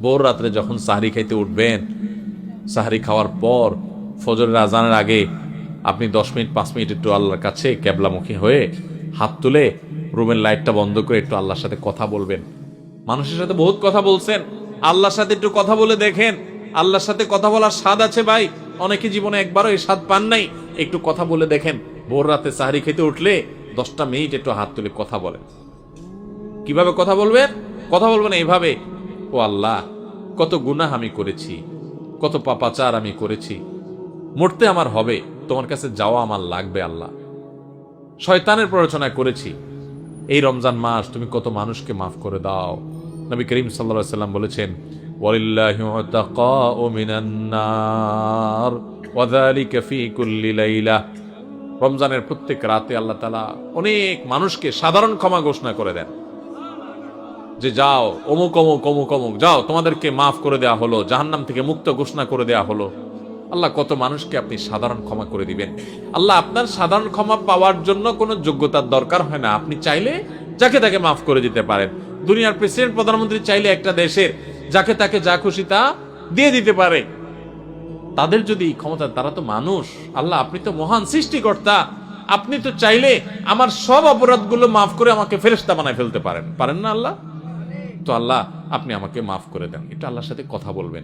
ভোর রাত্রে যখন সাহরি খাইতে উঠবেন, সাহরি খাওয়ার পর ফজরের আজানের আগে আপনি 10 মিনিট 5 মিনিট একটু আল্লাহর কাছে ক্যাবলামুখী হয়ে হাত তুলে রুমের লাইটটা বন্ধ করে একটু আল্লাহর সাথে কথা বলবেন। মানুষের সাথে বহুত কথা বলছেন, আল্লাহর সাথে একটু কথা বলে দেখেন। আল্লাহর সাথে কথা বলার স্বাদ আছে ভাই, অনেকে জীবনে একবারও এই স্বাদ পান নাই। একটু কথা বলে দেখেন, ভোর রাতে সাহরি খেতে উঠলে 10টা মিনিট একটু হাত তুলে কথা বলেন। কিভাবে কথা বলবেন? কথা বলবেন এইভাবে, ও আল্লাহ, কত গুনাহ আমি করেছি, কত পাপাচার আমি করেছি, মরতে আমার হবে, তোমার কাছে যাওয়া আমার লাগবে আল্লাহ। শয়তানের প্ররোচনা করেছি, এই রমজান মাস তুমি কত মানুষকে মাফ করে দাও। নবী করিম সাল্লাল্লাহু আলাইহি ওয়াসাল্লাম বলেছেন, ওয়ালিল্লাহি উতাকাউ মিনান নার ওয়া যালিকা ফি কুল্লি লাইলা। রমজানের প্রত্যেক রাতে আল্লাহ তাআলা অনেক মানুষকে সাধারণ ক্ষমা ঘোষণা করে দেন, যে যাও অমুক অমুক অমুক অমুক, যাও তোমাদেরকে মাফ করে দেয়া হলো, জাহান্নাম থেকে মুক্ত ঘোষণা করে দেয়া হলো। আল্লাহ কত মানুষকে আপনি সাধারণ ক্ষমা করে দিবেন। আল্লাহ আপনার সাধারণ ক্ষমা পাওয়ার জন্য কোনো যোগ্যতার দরকার হয় না, আপনি চাইলে যাকে তাকে মাফ করে দিতে পারেন। দুনিয়ার প্রেসিডেন্ট প্রধানমন্ত্রী চাইলে একটা দেশের যাকে তাকে যা খুশি তা দিয়ে দিতে পারে। তাদের যদি ক্ষমতা, তারা তো মানুষ। আল্লাহ আপনি তো মহান সৃষ্টিকর্তা, আপনি তো চাইলে আমার সব অপরাধগুলো মাফ করে আমাকে ফেরেশতা বানায় ফেলতে পারেন, পারেন না আল্লাহ? তো আল্লাহ আপনি আমাকে মাফ করে দেন, এটা আল্লাহর সাথে কথা বলবেন।